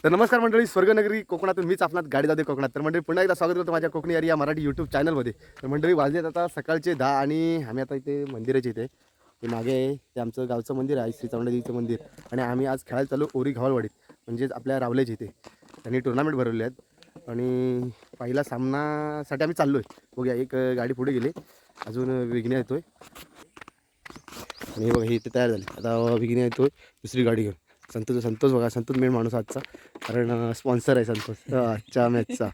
तर नमस्कार मंडळी, स्वर्गनगरी कोकणातून मीच आपणात गाडी जाते कोकणात. तर मंडळी पुन्हा एकदा स्वागत करतो माझ्या कोकणी एरिया मराठी यूट्यूब चॅनलमध्ये. तर मंडळी वाजलेत आता सकाळचे 10 आणि आम्ही आता इथे मंदिराचे इथे ते मागे ते आमचं गावचं मंदिर आहे, श्री चामुंडादेवीचं मंदिर. आणि आम्ही आज खेळायला चालू ओरी घावळवाडीत, म्हणजेच आपल्या रावल्याच्या इथे. त्यांनी टुर्नामेंट भरवले आहेत आणि पहिला सामनासाठी आम्ही चाललो आहे. बघूया, एक गाडी पुढे गेली, अजून विघ्न येतोय आणि बघा हे इथे तयार झाले. आता विघ्न येतोय दुसरी गाडी घेऊन. संतोष बघा, संतोष मेन माणूस आजचा, कारण स्पॉन्सर आहे संतोष आजच्या मॅचचा.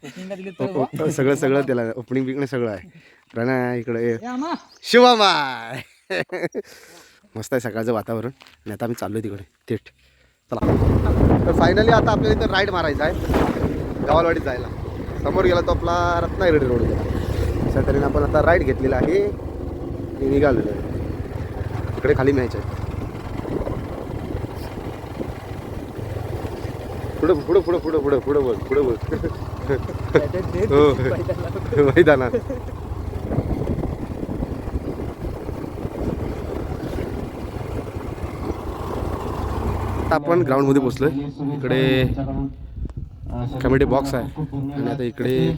सगळं त्याला ओपनिंग बिकणे सगळं आहे. प्रणय इकडे, शिवामाय मस्त आहे सकाळचं वातावरण. आणि आता आम्ही चाललो तिकडे थेट. चला, तर फायनली आता आपल्याला इथं राईड मारायचा आहे गावालवाडीत जायला. समोर गेला तो आपला रत्नागिरी रोड गेला. अशा तऱ्हेने आपण आता राईड घेतलेला आहे आणि निघालेलो आहे. इकडे खाली मॅच आहे. पुढं बोल मैदानात. आपण ग्राउंड मध्ये पोहोचलोय. इकडे कमिटी बॉक्स आहे आणि आता इकडे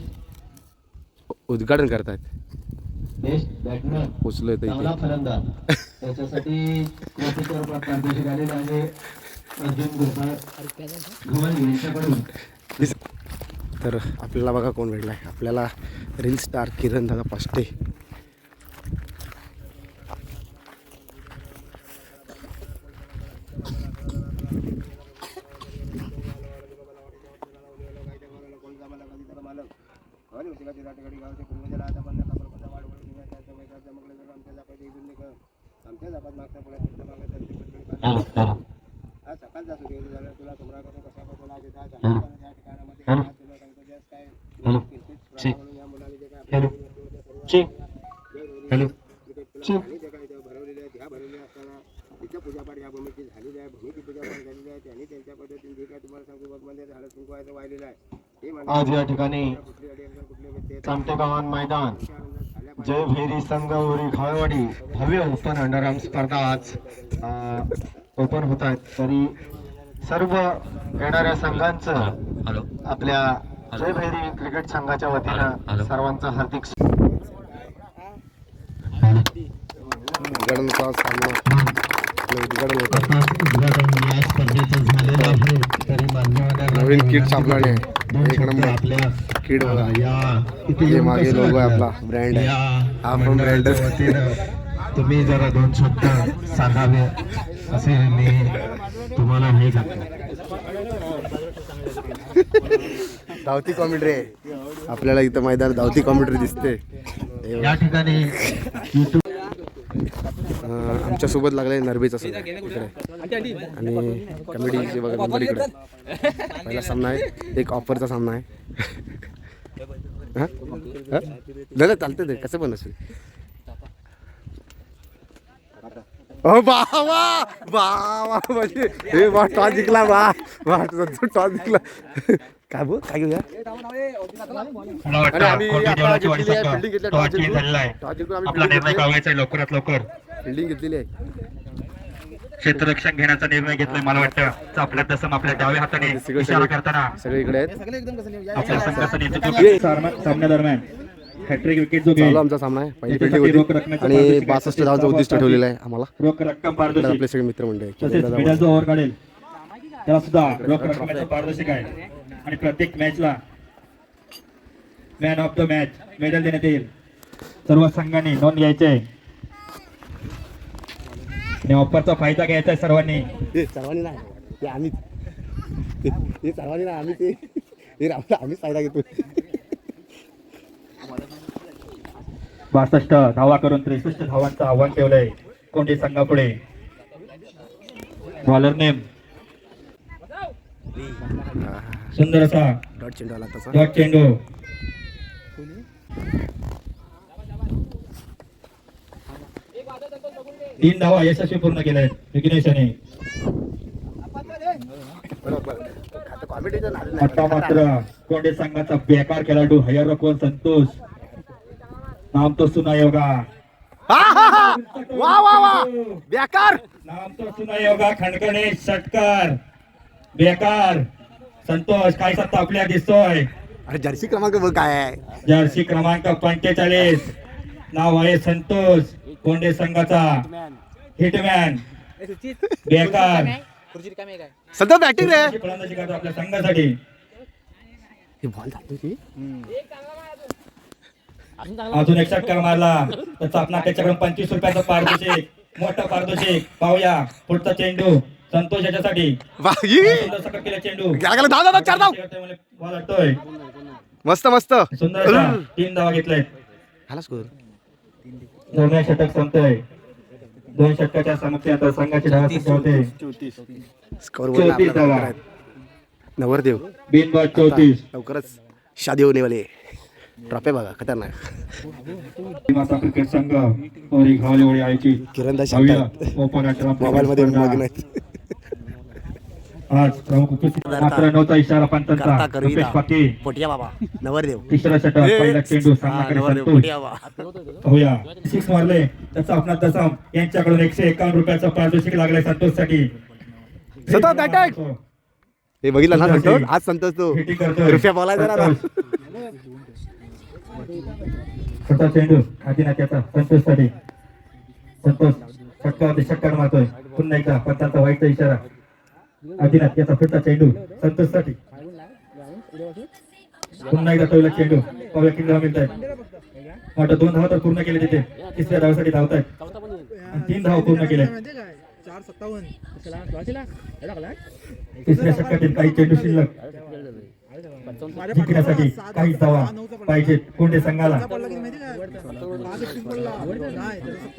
उद्घाटन करतायत. पोचलोय तर आपल्याला बघा कोण भेटलाय. आपल्याला रील स्टार किरण दादा पाष्टे. आज या ठिकाणी चामटेगावान मैदान जय भैरी संघ ओरी घाळवाडी भव्य ओपन अंडरआर्म स्पर्धा आज ओपन होत आहेत. तरी सर्व येणाऱ्या संघांचं आपल्या जय भैरी क्रिकेट संघाच्या वतीनं सर्वांचं हार्दिक नवीन किट सापडले. एक नंबर किट बघा, हे मागे लोगो आहे आपला, ब्रँड आहे हा, पण ब्रँड. तुम्ही जरा दोन शब्द सांगावे असे मी तुम्हाला हे करतो. धावती कॉमेंट्री आहे आपल्याला इथं मैदान, धावती कॉमेंट्री दिसते. या ठिकाणी आमच्या सोबत लागले नरबेचा संघ इकडे आणि कॉमेडीचे बघा नंबर इकडे. पहिला सामना आहे, एक ऑफरचा सामना आहे. हां नाही चालते ते कसं पण असेल. म्हणजे हे वा टॉस जिंकला, टॉस जिंकला. काय बोल काय घेऊया. आणि आम्ही आता घेतलेली आहे फिल्डिंग घेतली, टॉस जिंकून आम्ही लवकरात लवकर फिल्डिंग घेतलेली आहे. क्षेत्ररक्षण घेण्याचा निर्णय घेतलाय. मला वाटतं आपल्या तसं आपल्या डाव्या हाताने इशारा करताना सगळे इकडे आहेत. आपल्या संघाचं नेतृत्व सामन्यादरम्यान हॅट्रिक विकेट जो चालू आमचा सामना आहे. पहिली फिल्डिंग होती आणि 62 धावांचं उद्दिष्ट ठेवलेलं आहे आम्हाला. रोख रक्कम पारदर्शक आपले सगळे मित्र मंडळी तसेच मिडल जो ओव्हर काढेल त्याला सुद्धा रोख रक्कमेचं पारदर्शक आहे. आणि प्रत्येक मॅचला man of the match medal देण्यात येईल. सर्व संघांनी नोंद घ्यायची आहे आणि ऑफरचा फायदा घ्यायचा आहे सर्वांनी. सर्वांनी नाही, ते आम्हीच, ते सर्वांनी नाही, आम्ही ते आम्हीच फायदा घेतो. 62 धावा करून 63 धावांचं आव्हान ठेवलंय कोंडी संघापुढे. बॉलर नेम सुंदर असा डॉट चेंडू आला तसा. डॉट चेंडू. 3 धावा यशस्वी पूर्ण केल्या विघ्नेशाने. आता मात्र कोंडे संघाचा बेकार खेळाडू हयार कोण संतोष नाम तो सुना योगा. वा वा वा बेकार नाम तो सुना योगा. खणखणे षटकार बेकार. संतोष काय सत्ता आपल्या दिसतोय. अरे जर्सी क्रमांक बघ काय आहे. जर्सी क्रमांक 45, नाव आहे संतोष. कोंडे संघाचा हिटमॅन बेकार सध्या बॅटिंग रे. फलंदाजी करतो आपल्या संघासाठी. हे बॉल जातो की अजून एक षटकार मारला त्याचा आपला त्याच्याकडून 25 रुपयाचं पारितोषिक, मोठं पारितोषिक. पाहूया पुढचा चेंडू संतोष याच्यासाठी. बाई सुंदर सकट केला चेंडू. गेला गेला 10 4 धाव. बॉल अडतोय. मस्त मस्त सुंदर अशा 3 धावा घेतल्यात. हाला स्कोर. नवव्या षटक संपतोय. 2 षटकाच्या समाप्तीनंतर संघाची धावा संख्या होते स्कोर 34 धावा. नवरदेव बिनबाद 34. लवकरच शादी होने वाली ट्रॉफी बघा खतरनाक. माता क्रिकेट संघ ओरी घावले ओळी आयची किरणदास ओपन मोबाईल मध्ये मग्न आहेत. आज प्रमुख उपस्थित मात्र नव्हता इशारा पंतांचा. करता रुपेश करविदा पाटील पोटिया बाबा नवरदेव. तिसरा षटक पहिला चेंडू सामनाकडे नवरदेव संतोष. पोटिया बाबा. होया 6 मारले त्याचा आपला दसाम यांच्याकडून 151 रुपयाचा पारितोषिक लागलाय संतोषसाठी. सतत अटॅक. हे बघितलं ना संतोष. आज संतोष तो हिटिंग करतोय. रुपया बोलायचा ना. छोटा चेंडू हातीना त्याचा संतोषसाठी. संतोष षटकावरती षटकार मारतोय. पुन्हा एकदा पंतांचा वाईटचा इशारा. आदिनाथ याचा पुढचा चेंडू संतोषसाठी. पुन्हा एकदा पहिला चेंडू. पाहूया किती धावा मिळतायत. मोठं 2 धावा तर पूर्ण केले तिथे. तिसऱ्या धावासाठी धावतायत आणि 3 धावा पूर्ण केल्या. तिसऱ्या षटकातील काही चेंडू शिल्लक. जिंकण्यासाठी काही धावा पाहिजेत कोंडे संघाला.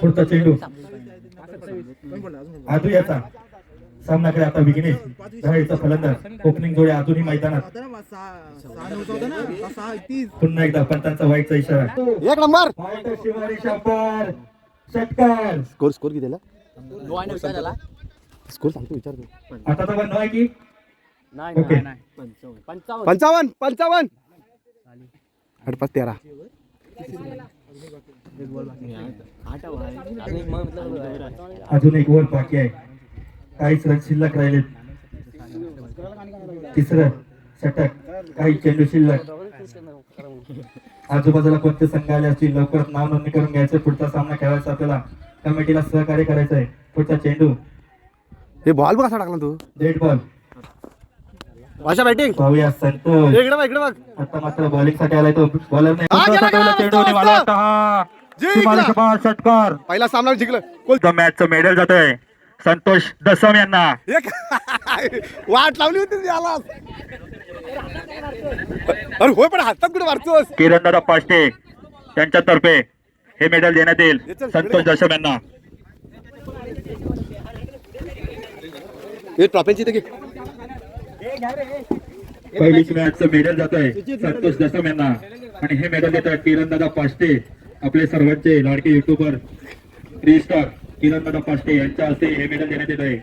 पुढचा चेंडू आदू याचा. सामनाकडे आता विघ्नेश धावेचा फलंदाज. ओपनिंग जोड्या अजूनही मैदानात. पुन्हा एकदा पंतांचा वाईटचा इशारा. एक नंबर. शिवारी शापर षटकार. स्कोर स्कोर किती स्कोर सांगतो विचारतो. आता तर बंद आहे की ओके 55 8 13. अजून एक ओव्हर बाकी आहे. काहीच रन शिल्लक राहिलेत. तिसरं षटक काही चेंडू शिल्लक. आजूबाजूला कोणते संघ आले असतील लवकरच नाव नोंदणी करून घ्यायचं. पुढचा सामना खेळायचा आपल्याला. कमिटीला सहकार्य करायचंय. पुढचा चेंडू. हे बॉल बघ कसा टाकला तू. Dead ball. भाषा बॅटिंग. पाहूया संतोष. इकडे बघ इकडे बघ. आता मात्र बॉलिंग साठी आलाय तो. बॉलर नाही. हा, गेला, गेला, चेंडू मस्त, निघाला मस्त. होता हा. जिंकला. शिवाजी षटकार. पहिला सामना जिंकलं. मॅचचं मेडल जातोय संतोष दसम यांना. एक वाट लावली होती याला. अरे होय पण हातात कुठे मारतोस. किरणदादा पाष्टे त्यांच्यातर्फे हे मेडल देण्यात येईल संतोष दशम यांना. हे ट्रॉफीची इथे घे. पहिलीच मॅचचं मेडल जात आहे संतोष दसम यांना आणि हे मेडल देत आहेत किरणदादा पाष्टे आपले सर्वांचे लाडके युट्यूबर 3 स्टार किरणदादा पाष्टे यांच्या हस्ते हे मेडल देण्यात येत आहे.